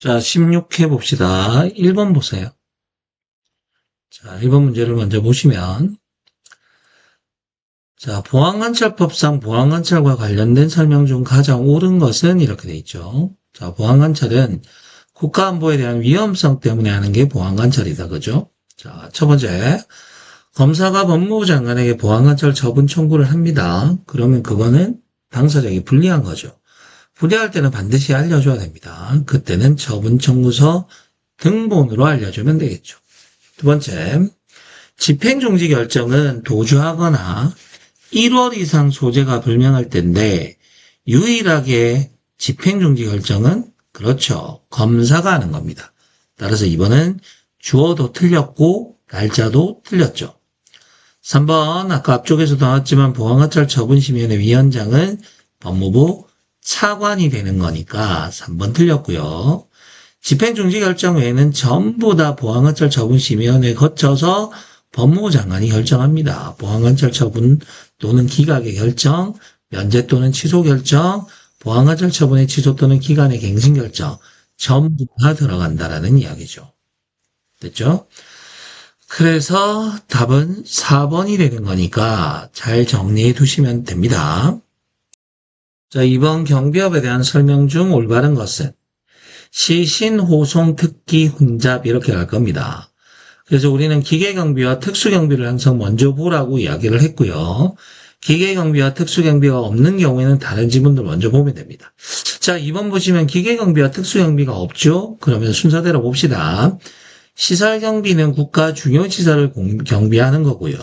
자, 16회 봅시다. 1번 보세요. 자, 1번 문제를 먼저 보시면, 자, 보안관찰법상 보안관찰과 관련된 설명 중 가장 옳은 것은 이렇게 돼 있죠. 자, 보안관찰은 국가안보에 대한 위험성 때문에 하는 게 보안관찰이다. 그죠? 자, 첫 번째, 검사가 법무부 장관에게 보안관찰 처분 청구를 합니다. 그러면 그거는 당사자에게 불리한 거죠. 불리할 때는 반드시 알려줘야 됩니다. 그때는 처분 청구서 등본으로 알려주면 되겠죠. 두 번째, 집행정지 결정은 도주하거나 1월 이상 소재가 불명할 때인데 유일하게 집행정지 결정은 그렇죠. 검사가 하는 겁니다. 따라서 2번은 주어도 틀렸고 날짜도 틀렸죠. 3번 아까 앞쪽에서도 나왔지만 보안관찰 처분심의위원회 위원장은 법무부 차관이 되는 거니까 3번 틀렸고요. 집행정지 결정 외에는 전부 다 보안관찰 처분심의위원회 거쳐서 법무부 장관이 결정합니다. 보안관찰 처분 또는 기각의 결정, 면제 또는 취소 결정, 보안관찰 처분의 취소 또는 기간의 갱신 결정 전부 다 들어간다라는 이야기죠. 됐죠? 그래서 답은 4번이 되는 거니까 잘 정리해 두시면 됩니다. 자, 2번 경비업에 대한 설명 중 올바른 것은 시신, 호송, 특기, 혼잡 이렇게 갈 겁니다. 그래서 우리는 기계경비와 특수경비를 항상 먼저 보라고 이야기를 했고요. 기계경비와 특수경비가 없는 경우에는 다른 지문들 먼저 보면 됩니다. 자, 2번 보시면 기계경비와 특수경비가 없죠? 그러면 순서대로 봅시다. 시설경비는 국가 중요시설을 경비하는 거고요.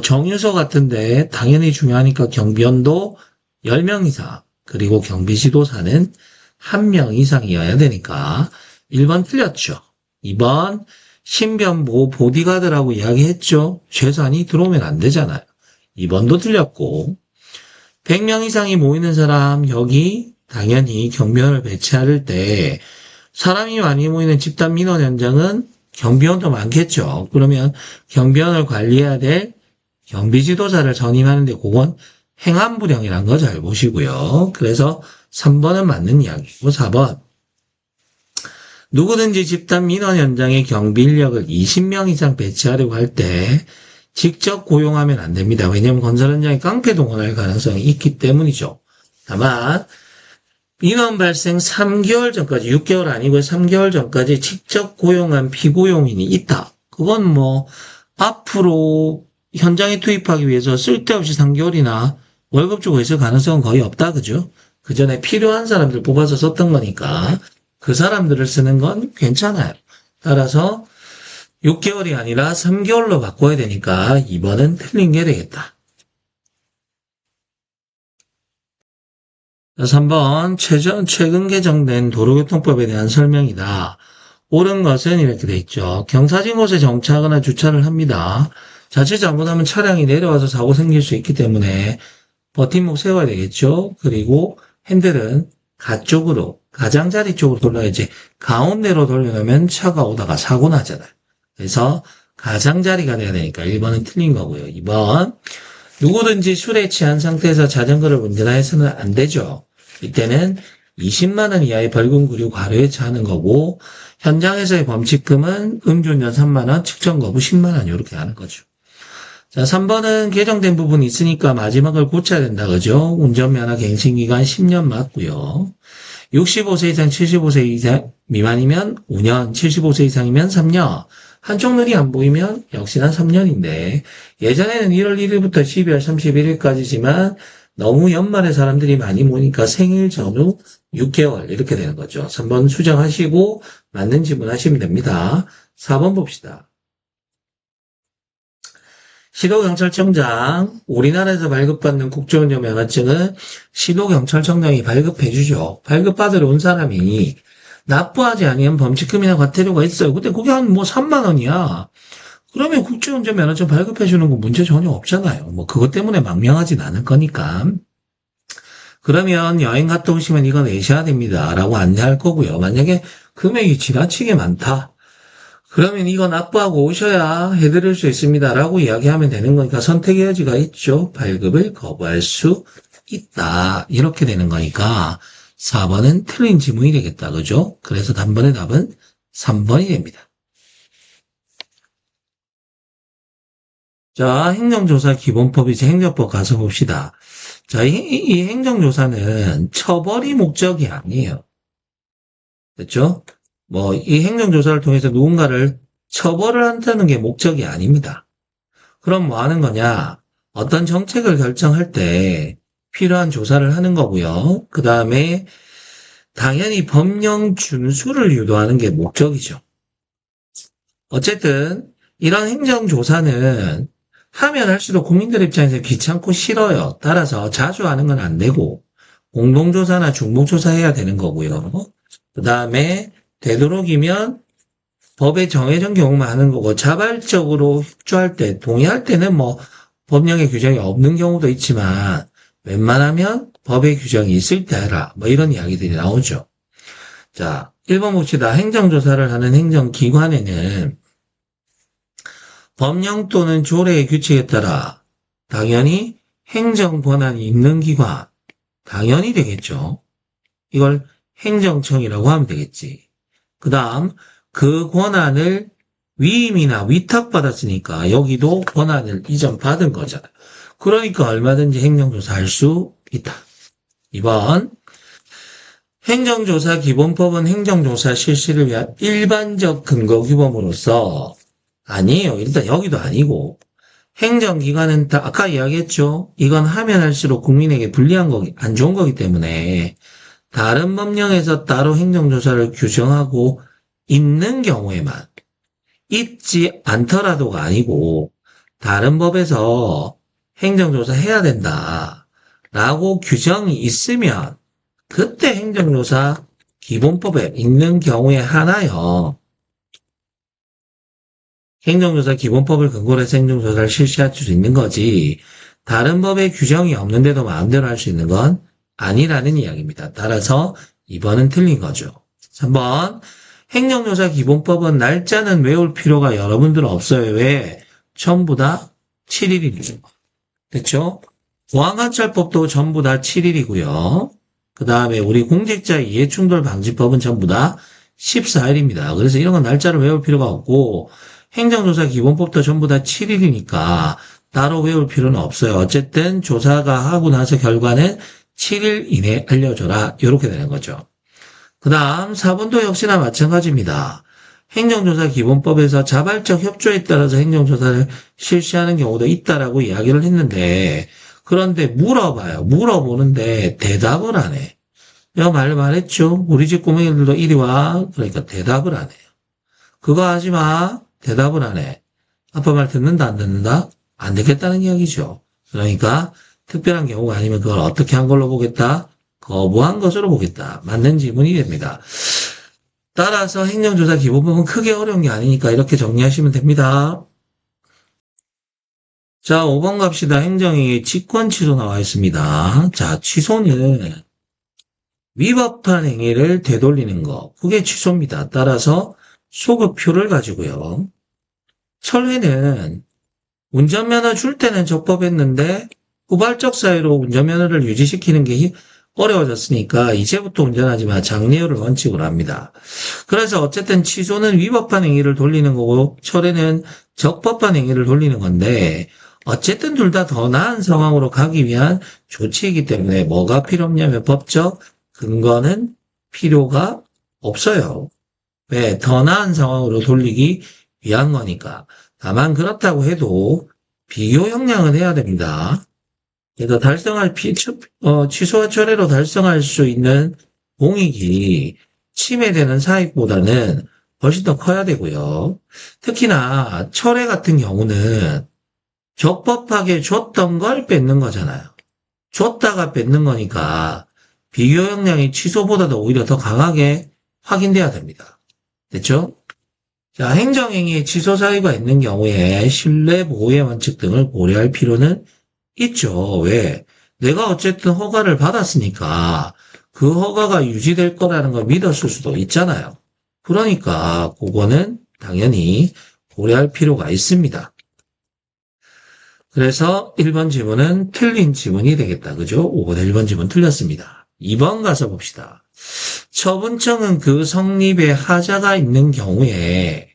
정유소 같은데 당연히 중요하니까 경비원도 10명 이상, 그리고 경비지도사는 1명 이상이어야 되니까 1번 틀렸죠. 2번 신변보호 보디가드라고 이야기했죠. 최소한이 들어오면 안 되잖아요. 2번도 틀렸고 100명 이상이 모이는 사람 여기 당연히 경비원을 배치할 때 사람이 많이 모이는 집단 민원 현장은 경비원도 많겠죠. 그러면 경비원을 관리해야 될 경비지도사를 선임하는데 그건 행안부령이란 거 잘 보시고요. 그래서 3번은 맞는 이야기고 4번 누구든지 집단 민원 현장에 경비 인력을 20명 이상 배치하려고 할 때 직접 고용하면 안 됩니다. 왜냐하면 건설 현장에 깡패 동원할 가능성이 있기 때문이죠. 다만 민원 발생 3개월 전까지 6개월 아니고 3개월 전까지 직접 고용한 피고용인이 있다. 그건 앞으로 현장에 투입하기 위해서 쓸데없이 3개월이나 월급 주고 있을 가능성은 거의 없다. 그죠? 그 전에 필요한 사람들 뽑아서 썼던 거니까 그 사람들을 쓰는 건 괜찮아요. 따라서 6개월이 아니라 3개월로 바꿔야 되니까 2번은 틀린 게 되겠다. 3번 최근 개정된 도로교통법에 대한 설명이다. 옳은 것은 이렇게 돼 있죠. 경사진 곳에 정차하거나 주차를 합니다. 자칫 잘못하면 차량이 내려와서 사고 생길 수 있기 때문에 버팀목 세워야 되겠죠. 그리고 핸들은 가장자리 쪽으로 돌려야지 가운데로 돌려놓으면 차가 오다가 사고 나잖아요. 그래서 가장자리가 돼야 되니까 1번은 틀린 거고요. 2번 누구든지 술에 취한 상태에서 자전거를 운전해서는 안 되죠. 이때는 20만 원 이하의 벌금 그리고 과료에 처하는 거고 현장에서의 범칙금은 음주운전 3만 원, 측정 거부 10만 원 이렇게 하는 거죠. 자, 3번은 개정된 부분이 있으니까 마지막을 고쳐야 된다. 그죠? 운전면허 갱신기간 10년 맞고요. 65세 이상 75세 이상 미만이면 5년, 75세 이상이면 3년. 한쪽 눈이 안 보이면 역시나 3년인데 예전에는 1월 1일부터 12월 31일까지지만 너무 연말에 사람들이 많이 모이니까 생일 전후 6개월 이렇게 되는 거죠. 3번 수정하시고 맞는 지문 하시면 됩니다. 4번 봅시다. 시도경찰청장, 우리나라에서 발급받는 국제운전 면허증은 시도경찰청장이 발급해주죠. 발급받으러 온 사람이 납부하지 아니면 범칙금이나 과태료가 있어요. 근데 그게 한 3만 원이야. 그러면 국제운전 면허증 발급해주는 거 문제 전혀 없잖아요. 그것 때문에 망명하진 않을 거니까. 그러면 여행 갔다 오시면 이거 내셔야 됩니다. 라고 안내할 거고요. 만약에 금액이 지나치게 많다. 그러면 이거 납부하고 오셔야 해드릴 수 있습니다. 라고 이야기하면 되는 거니까 선택의 여지가 있죠. 발급을 거부할 수 있다. 이렇게 되는 거니까 4번은 틀린 지문이 되겠다. 그죠? 그래서 단번의 답은 3번이 됩니다. 자, 행정조사 기본법 이제 행정법 가서 봅시다. 자, 이 행정조사는 처벌이 목적이 아니에요. 됐죠? 뭐, 이 행정조사를 통해서 누군가를 처벌을 한다는 게 목적이 아닙니다. 그럼 뭐 하는 거냐? 어떤 정책을 결정할 때 필요한 조사를 하는 거고요. 그 다음에 당연히 법령 준수를 유도하는 게 목적이죠. 어쨌든 이런 행정조사는 하면 할수록 국민들 입장에서 귀찮고 싫어요. 따라서 자주 하는 건 안 되고 공동조사나 중복조사 해야 되는 거고요. 그 다음에 되도록이면 법에 정해진 경우만 하는 거고 자발적으로 협조할 때, 동의할 때는 뭐 법령의 규정이 없는 경우도 있지만 웬만하면 법의 규정이 있을 때 해라. 뭐 이런 이야기들이 나오죠. 자, 1번 봅시다. 행정조사를 하는 행정기관에는 법령 또는 조례의 규칙에 따라 당연히 행정 권한이 있는 기관, 당연히 되겠죠. 이걸 행정청이라고 하면 되겠지. 그 다음 그 권한을 위임이나 위탁받았으니까 여기도 권한을 이전받은 거잖아요. 그러니까 얼마든지 행정조사 할 수 있다. 2번 행정조사 기본법은 행정조사 실시를 위한 일반적 근거 규범으로서 아니에요. 일단 여기도 아니고 행정기관은 아까 이야기했죠. 이건 하면 할수록 국민에게 불리한 거기 안 좋은 거기 때문에 다른 법령에서 따로 행정조사를 규정하고 있는 경우에만 있지 않더라도가 아니고 다른 법에서 행정조사 해야 된다라고 규정이 있으면 그때 행정조사 기본법에 있는 경우에 하나요. 행정조사 기본법을 근거로 해서 행정조사를 실시할 수 있는 거지 다른 법에 규정이 없는데도 마음대로 할 수 있는 건 아니라는 이야기입니다. 따라서 2번은 틀린 거죠. 3번 행정조사 기본법은 날짜는 외울 필요가 여러분들은 없어요. 왜? 전부 다 7일이죠. 됐죠? 보안관찰법도 전부 다 7일이고요. 그 다음에 우리 공직자 이해충돌 방지법은 전부 다 14일입니다. 그래서 이런 건 날짜를 외울 필요가 없고 행정조사 기본법도 전부 다 7일이니까 따로 외울 필요는 없어요. 어쨌든 조사가 하고 나서 결과는 7일 이내에 알려줘라. 이렇게 되는 거죠. 그 다음 4번도 역시나 마찬가지입니다. 행정조사 기본법에서 자발적 협조에 따라서 행정조사를 실시하는 경우도 있다라고 이야기를 했는데 그런데 물어봐요. 물어보는데 대답을 안 해. 내가 말했죠. 우리 집 꼬맹이들도 이리 와. 그러니까 대답을 안 해요. 그거 하지 마. 대답을 안 해. 아빠 말 듣는다 안 듣는다? 안 듣겠다는 이야기죠. 그러니까 특별한 경우가 아니면 그걸 어떻게 한 걸로 보겠다? 거부한 것으로 보겠다. 맞는 지문이 됩니다. 따라서 행정조사 기본법은 크게 어려운 게 아니니까 이렇게 정리하시면 됩니다. 자, 5번 갑시다. 행정행위 직권 취소 나와 있습니다. 자, 취소는 위법한 행위를 되돌리는 거. 그게 취소입니다. 따라서 소급표를 가지고요. 철회는 운전면허 줄 때는 적법했는데 후발적 사유로 운전면허를 유지시키는 게 어려워졌으니까 이제부터 운전하지 마. 장려를 원칙으로 합니다. 그래서 어쨌든 취소는 위법한 행위를 돌리는 거고 철회는 적법한 행위를 돌리는 건데 어쨌든 둘 다 더 나은 상황으로 가기 위한 조치이기 때문에 뭐가 필요 없냐면 법적 근거는 필요가 없어요. 왜? 더 나은 상황으로 돌리기 위한 거니까. 다만 그렇다고 해도 비교 형량은 해야 됩니다. 그래서 달성할 취소와 철회로 달성할 수 있는 공익이 침해되는 사익보다는 훨씬 더 커야 되고요. 특히나 철회 같은 경우는 적법하게 줬던 걸 뺏는 거잖아요. 줬다가 뺏는 거니까 비교 형량이 취소보다도 오히려 더 강하게 확인돼야 됩니다. 됐죠? 자, 행정행위에 취소 사유가 있는 경우에 신뢰 보호의 원칙 등을 고려할 필요는 있죠. 왜? 내가 어쨌든 허가를 받았으니까 그 허가가 유지될 거라는 걸 믿었을 수도 있잖아요. 그러니까 그거는 당연히 고려할 필요가 있습니다. 그래서 1번 지문은 틀린 지문이 되겠다. 그죠? 5번 1번 지문 틀렸습니다. 2번 가서 봅시다. 처분청은 그 성립에 하자가 있는 경우에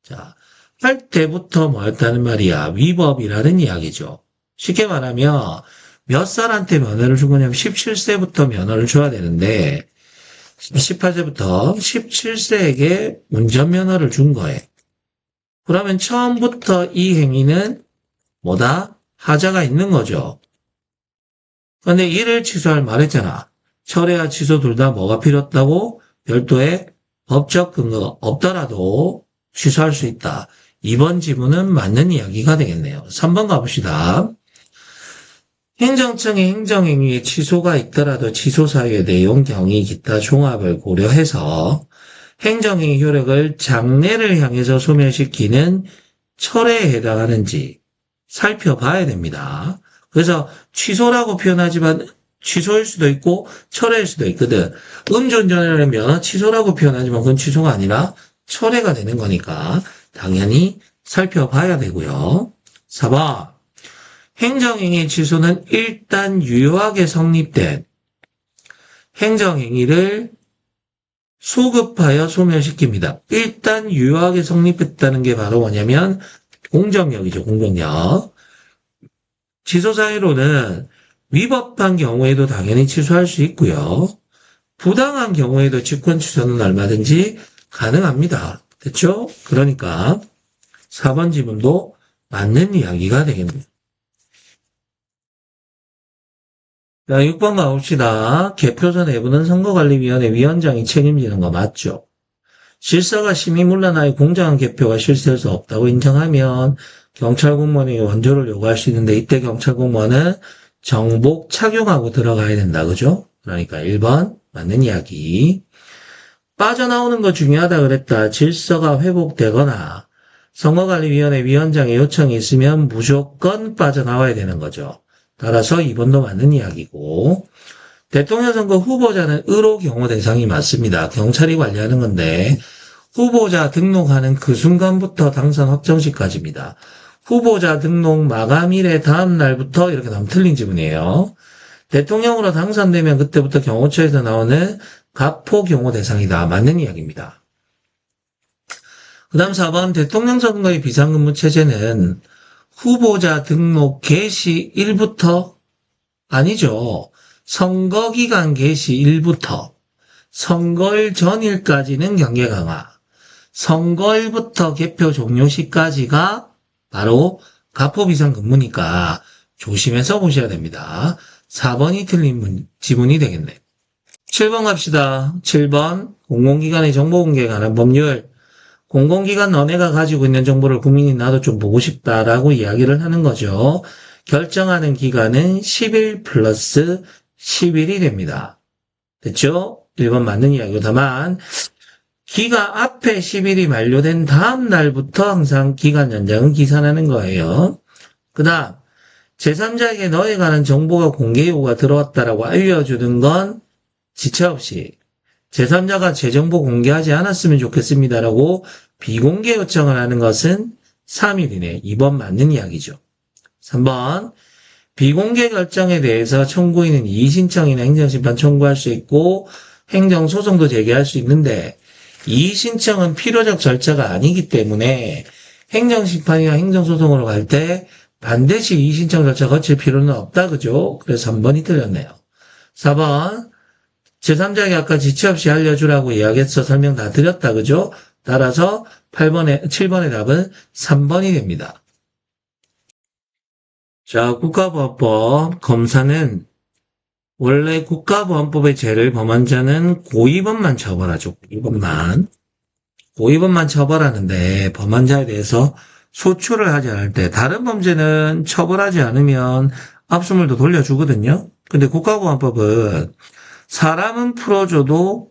자, 할 때부터 뭐였다는 말이야? 위법이라는 이야기죠. 쉽게 말하면 몇 살한테 면허를 준 거냐면 17세부터 면허를 줘야 되는데 18세부터 17세에게 운전면허를 준 거예요. 그러면 처음부터 이 행위는 뭐다? 하자가 있는 거죠. 그런데 이를 취소할 말했잖아. 철회와 취소 둘 다 뭐가 필요 없다고? 별도의 법적 근거가 없더라도 취소할 수 있다. 이번 지문은 맞는 이야기가 되겠네요. 3번 가봅시다. 행정청의 행정행위에 취소가 있더라도 취소 사유의 내용, 경위, 기타 종합을 고려해서 행정행위 효력을 장래를 향해서 소멸시키는 철회에 해당하는지 살펴봐야 됩니다. 그래서 취소라고 표현하지만 취소일 수도 있고 철회일 수도 있거든. 음주운전을 하면 취소라고 표현하지만 그건 취소가 아니라 철회가 되는 거니까 당연히 살펴봐야 되고요. 4번 행정행위 취소는 일단 유효하게 성립된 행정행위를 소급하여 소멸시킵니다. 일단 유효하게 성립했다는 게 바로 뭐냐면 공정력이죠. 공정력. 취소 사유로는 위법한 경우에도 당연히 취소할 수 있고요. 부당한 경우에도 직권 취소는 얼마든지 가능합니다. 됐죠? 그러니까 4번 지문도 맞는 이야기가 되겠네요. 자, 6번 가봅시다. 개표소 내부는 선거관리위원회 위원장이 책임지는 거 맞죠? 실사가 심의문란하여 공정한 개표가 실시할 수 없다고 인정하면 경찰 공무원에게 원조를 요구할 수 있는데 이때 경찰 공무원은 정복 착용하고 들어가야 된다. 그죠? 그러니까 1번 맞는 이야기. 빠져나오는 거 중요하다 그랬다. 질서가 회복되거나 선거관리위원회 위원장의 요청이 있으면 무조건 빠져나와야 되는 거죠. 따라서 2번도 맞는 이야기고 대통령 선거 후보자는 의로 경호 대상이 맞습니다. 경찰이 관리하는 건데 후보자 등록하는 그 순간부터 당선 확정 시까지입니다. 후보자 등록 마감일의 다음 날부터 이렇게 나오면 틀린 지문이에요. 대통령으로 당선되면 그때부터 경호처에서 나오는 가포 경호 대상이다. 맞는 이야기입니다. 그 다음 4번 대통령 선거의 비상근무 체제는 후보자 등록 개시일부터 아니죠. 선거기간 개시일부터 선거일 전일까지는 경계 강화, 선거일부터 개표 종료 시까지가 바로 가포 비상근무니까 조심해서 보셔야 됩니다. 4번이 틀린 지문이 되겠네. 7번 갑시다. 7번 공공기관의 정보 공개에 관한 법률. 공공기관 너네가 가지고 있는 정보를 국민이 나도 좀 보고 싶다라고 이야기를 하는 거죠. 결정하는 기간은 10일 플러스 10일이 됩니다. 됐죠? 1번 맞는 이야기고 다만 기간 앞에 10일이 만료된 다음 날부터 항상 기간 연장은 기산하는 거예요. 그 다음 제3자에게 너에 관한 정보가 공개 요구가 들어왔다라고 알려주는 건 지체 없이 제3자가 제 정보 공개하지 않았으면 좋겠습니다라고 비공개 요청을 하는 것은 3일이네. 2번 맞는 이야기죠. 3번 비공개 결정에 대해서 청구인은 이의신청이나 행정심판 청구할 수 있고 행정소송도 제기할 수 있는데 이의신청은 필요적 절차가 아니기 때문에 행정심판이나 행정소송으로 갈 때 반드시 이의신청 절차 거칠 필요는 없다. 그죠? 그래서 3번이 틀렸네요. 4번 제3자에게 아까 지체 없이 알려주라고 이야기해서 설명 다 드렸다. 그죠? 따라서 7번의 답은 3번이 됩니다. 자, 국가보안법 검사는 원래 국가보안법의 죄를 범한 자는 고의범만 처벌하죠. 고의범만 처벌하는데 범한 자에 대해서 소추를 하지 않을 때 다른 범죄는 처벌하지 않으면 압수물도 돌려주거든요. 근데 국가보안법은 사람은 풀어줘도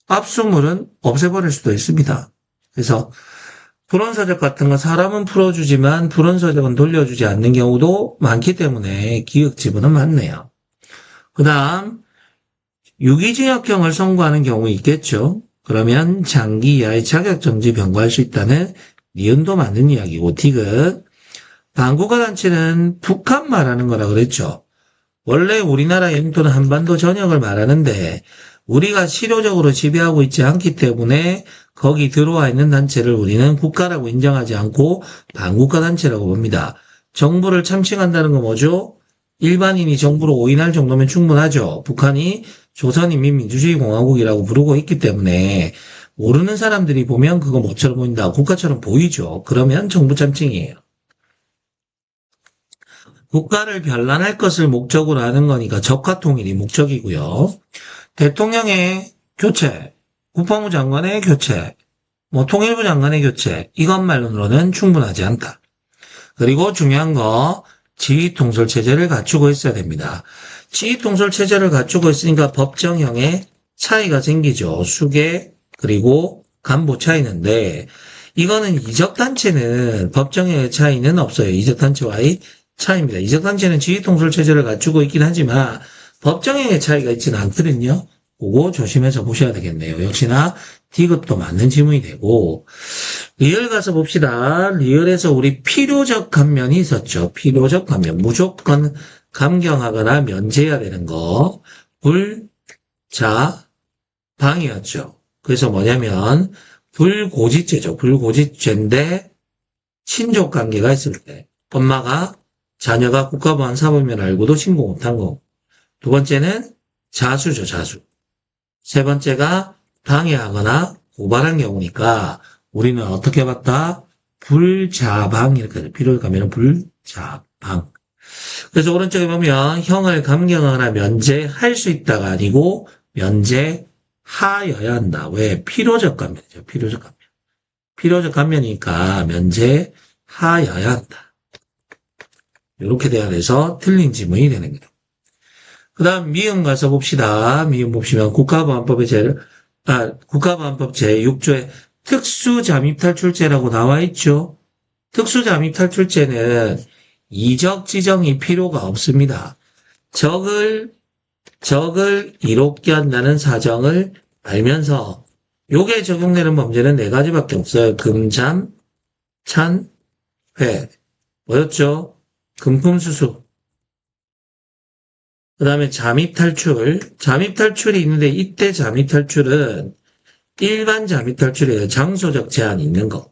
압수물은 없애버릴 수도 있습니다. 그래서 불원서적 같은 건 사람은 풀어주지만 불원서적은 돌려주지 않는 경우도 많기 때문에 기억지문은 많네요. 그 다음 유기징역형을 선고하는 경우 있겠죠. 그러면 장기 이하의 자격정지 병고할 수 있다는 니은도 맞는 이야기고 디귿 반국가단체는 북한 말하는 거라 그랬죠. 원래 우리나라 영토는 한반도 전역을 말하는데 우리가 실효적으로 지배하고 있지 않기 때문에 거기 들어와 있는 단체를 우리는 국가라고 인정하지 않고 반국가 단체라고 봅니다. 정부를 참칭한다는 건 뭐죠? 일반인이 정부를 오인할 정도면 충분하죠. 북한이 조선인민민주주의공화국이라고 부르고 있기 때문에 모르는 사람들이 보면 그거 뭐처럼 보인다. 국가처럼 보이죠. 그러면 정부 참칭이에요. 국가를 변란할 것을 목적으로 하는 거니까 적화통일이 목적이고요. 대통령의 교체, 국방부 장관의 교체, 통일부 장관의 교체 이것만으로는 충분하지 않다. 그리고 중요한 거 지휘통솔체제를 갖추고 있어야 됩니다. 지휘통솔체제를 갖추고 있으니까 법정형의 차이가 생기죠. 수계 그리고 간부 차이는데 이거는 이적단체는 법정형의 차이는 없어요. 이적단체와의 차이입니다. 이적단체는 지휘통솔체제를 갖추고 있긴 하지만 법정형의 차이가 있지는 않거든요. 그거 조심해서 보셔야 되겠네요. 역시나 디귿도 맞는 지문이 되고 리얼 가서 봅시다. 리얼에서 우리 필요적 감면이 있었죠. 필요적 감면. 무조건 감경하거나 면제해야 되는 거. 불자방이었죠. 그래서 뭐냐면 불고지죄죠. 불고지죄인데 친족관계가 있을 때 엄마가 자녀가 국가보안 사범임을 알고도 신고 못한 거. 두 번째는 자수죠. 자수. 세 번째가 방해하거나 고발한 경우니까 우리는 어떻게 봤다? 불자방 이렇게 필요를 가면 불자방. 그래서 오른쪽에 보면 형을 감경하거나 면제할 수 있다가 아니고 면제하여야 한다. 왜? 필요적 감면이죠. 필요적 감면. 필요적 감면이니까 면제하여야 한다. 이렇게 돼야 돼서 틀린 지문이 되는 거예요. 그 다음 미음 가서 봅시다. 미음 보시면 국가보안법 제6조에 특수잠입탈출죄라고 나와 있죠. 특수잠입탈출죄는 이적 지정이 필요가 없습니다. 적을 이롭게 한다는 사정을 알면서 요게 적용되는 범죄는 4가지밖에 없어요. 금잠, 찬, 회. 뭐였죠? 금품수수. 그 다음에 잠입탈출. 잠입탈출이 있는데 이때 잠입탈출은 일반 잠입탈출이에요. 장소적 제한이 있는 거.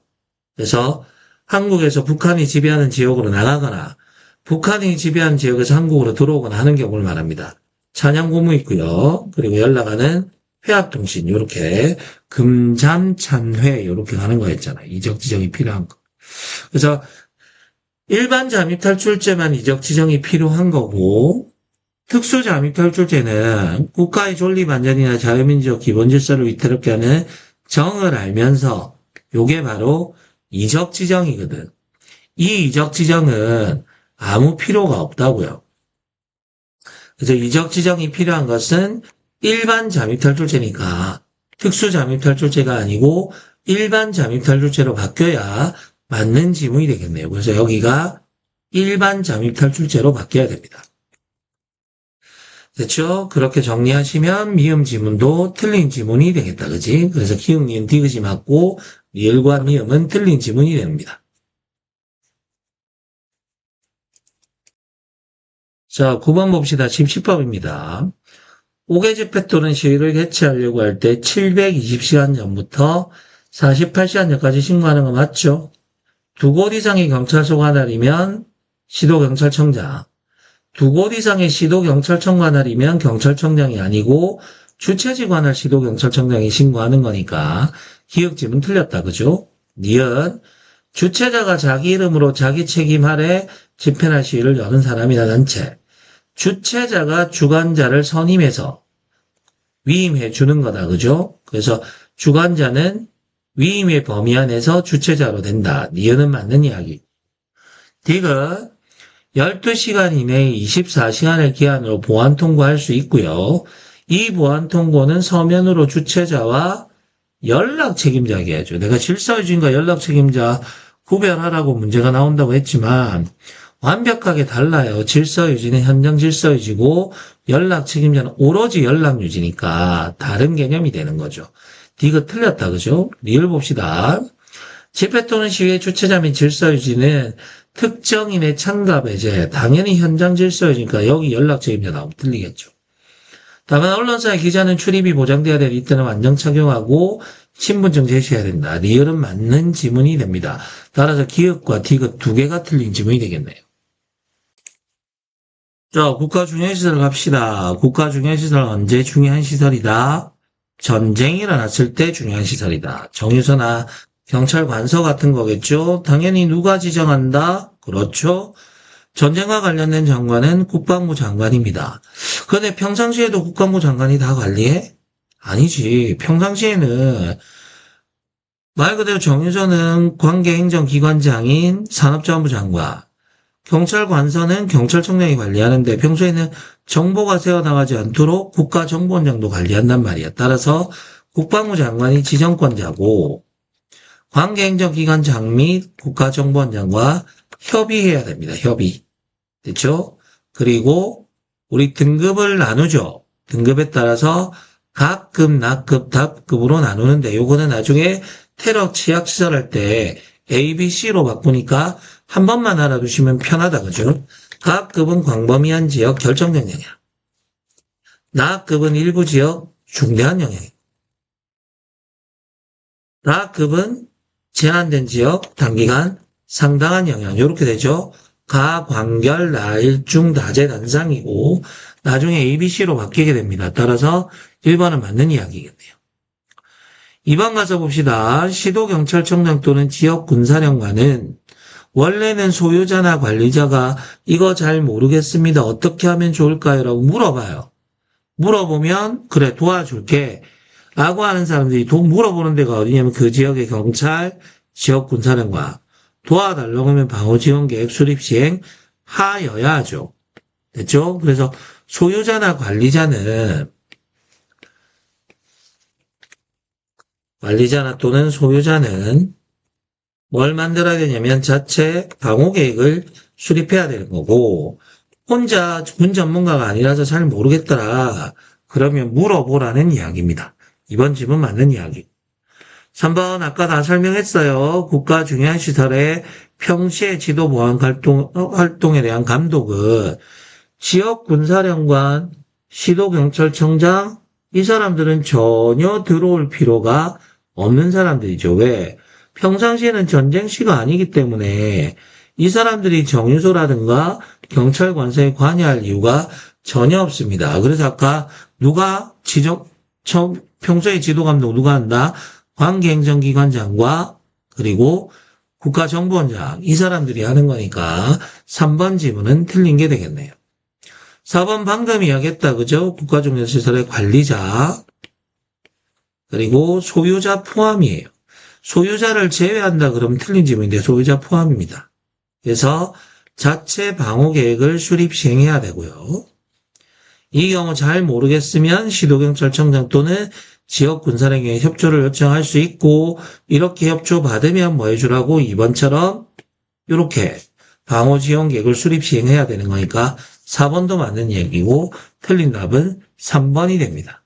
그래서 한국에서 북한이 지배하는 지역으로 나가거나 북한이 지배하는 지역에서 한국으로 들어오거나 하는 경우를 말합니다. 찬양고무 있고요. 그리고 연락하는 회합통신 이렇게 금잠찬회 이렇게 가는 거였잖아요. 이적 지정이 필요한 거. 그래서 일반 잠입탈출죄만 이적 지정이 필요한 거고 특수잠입탈출죄는 국가의 존립안전이나 자유민주적 기본질서를 위태롭게 하는 정을 알면서 요게 바로 이적지정이거든. 이 이적지정은 아무 필요가 없다고요. 그래서 이적지정이 필요한 것은 일반 잠입탈출죄니까 특수잠입탈출죄가 아니고 일반 잠입탈출죄로 바뀌어야 맞는 지문이 되겠네요. 그래서 여기가 일반 잠입탈출죄로 바뀌어야 됩니다. 됐죠? 그렇게 정리하시면 미음 지문도 틀린 지문이 되겠다. 그지? 그래서 기흥, 니은, 디귿이 맞고 리을과 미음은 틀린 지문이 됩니다. 자, 9번 봅시다. 지금 10법입니다. 5개 집회 또는 시위를 개최하려고 할 때 720시간 전부터 48시간 전까지 신고하는 거 맞죠? 2곳 이상의 경찰서 관할이면 시도경찰청장. 2곳 이상의 시도경찰청 관할이면 경찰청장이 아니고 주최지 관할 시도경찰청장이 신고하는 거니까 기역집은 틀렸다. 그죠? 니은 주최자가 자기 이름으로 자기 책임 아래 집회나 시위를 여는 사람이나 단체. 주최자가 주관자를 선임해서 위임해 주는 거다. 그죠? 그래서 주관자는 위임의 범위 안에서 주최자로 된다. 니은은 맞는 이야기. 디귿 12시간 이내에 24시간을 기한으로 보안 통고할 수 있고요. 이 보안 통고는 서면으로 주최자와 연락 책임자에게 해야죠. 내가 질서유지인과 연락 책임자 구별하라고 문제가 나온다고 했지만 완벽하게 달라요. 질서유지는 현장 질서유지고 연락 책임자는 오로지 연락유지니까 다른 개념이 되는 거죠. 디귿 틀렸다. 그죠? 리을 봅시다. 집회 또는 시위의 주최자 및 질서유지는 특정인의 참가 배제. 당연히 현장 질서이니까 여기 연락책임자 나오면 틀리겠죠. 다만 언론사의 기자는 출입이 보장돼야 될 이때는 완전 착용하고 신분증 제시해야 된다. 리얼은 맞는 지문이 됩니다. 따라서 기업과 디귿 두 개가 틀린 지문이 되겠네요. 자, 국가 중요시설 갑시다. 국가 중요시설은 언제 중요한 시설이다? 전쟁이 일어났을 때 중요한 시설이다. 정유서나 경찰 관서 같은 거겠죠? 당연히 누가 지정한다? 그렇죠. 전쟁과 관련된 장관은 국방부 장관입니다. 그런데 평상시에도 국방부 장관이 다 관리해? 아니지. 평상시에는 말 그대로 정유서는 관계행정기관장인 산업자원부 장관, 경찰 관서는 경찰청장이 관리하는데 평소에는 정보가 새어나가지 않도록 국가정보원장도 관리한단 말이야. 따라서 국방부 장관이 지정권자고 관계행정기관장 및 국가정보원장과 협의해야 됩니다. 협의. 됐죠? 그리고 우리 등급을 나누죠. 등급에 따라서 각급, 낙급, 답급으로 나누는데 요거는 나중에 테러 취약 시설할 때 A, B, C로 바꾸니까 한 번만 알아두시면 편하다. 그죠? 각급은 광범위한 지역 결정적 영향. 낙급은 일부 지역 중대한 영향. 낙급은 제한된 지역 단기간 상당한 영향. 이렇게 되죠. 가, 관결, 나일, 중, 다재, 단상이고 나중에 A, B, C로 바뀌게 됩니다. 따라서 1번은 맞는 이야기겠네요. 2번 가서 봅시다. 시도경찰청장 또는 지역군사령관은 원래는 소유자나 관리자가 이거 잘 모르겠습니다. 어떻게 하면 좋을까요? 라고 물어봐요. 물어보면 그래 도와줄게 라고 하는 사람들이 물어보는 데가 어디냐면 그 지역의 경찰, 지역군사령관 도와달라고 하면 방어지원계획 수립 시행 하여야 하죠. 됐죠? 그래서 소유자나 관리자나 또는 소유자는 뭘 만들어야 되냐면 자체 방호계획을 수립해야 되는 거고 혼자 군 전문가가 아니라서 잘 모르겠더라. 그러면 물어보라는 이야기입니다. 이번 질문 맞는 이야기. 3번 아까 다 설명했어요. 국가 중요한 시설의 평시의 지도 보안 활동에 대한 감독은 지역군사령관, 시도경찰청장 이 사람들은 전혀 들어올 필요가 없는 사람들이죠. 왜? 평상시에는 전쟁시가 아니기 때문에 이 사람들이 정유소라든가 경찰관서에 관여할 이유가 전혀 없습니다. 그래서 아까 누가 평소에 지도감독 누가 한다? 관계행정기관장과 그리고 국가정보원장 이 사람들이 하는 거니까 3번 지문은 틀린 게 되겠네요. 4번 방금 이야기했다. 그죠? 국가중요시설의 관리자 그리고 소유자 포함이에요. 소유자를 제외한다 그러면 틀린 지문인데 소유자 포함입니다. 그래서 자체 방호계획을 수립 시행해야 되고요. 이 경우 잘 모르겠으면 시도경찰청장 또는 지역군사령에게 협조를 요청할 수 있고 이렇게 협조 받으면 뭐 해주라고 2번처럼 이렇게 방호지원계획을 수립 시행해야 되는 거니까 4번도 맞는 얘기고 틀린 답은 3번이 됩니다.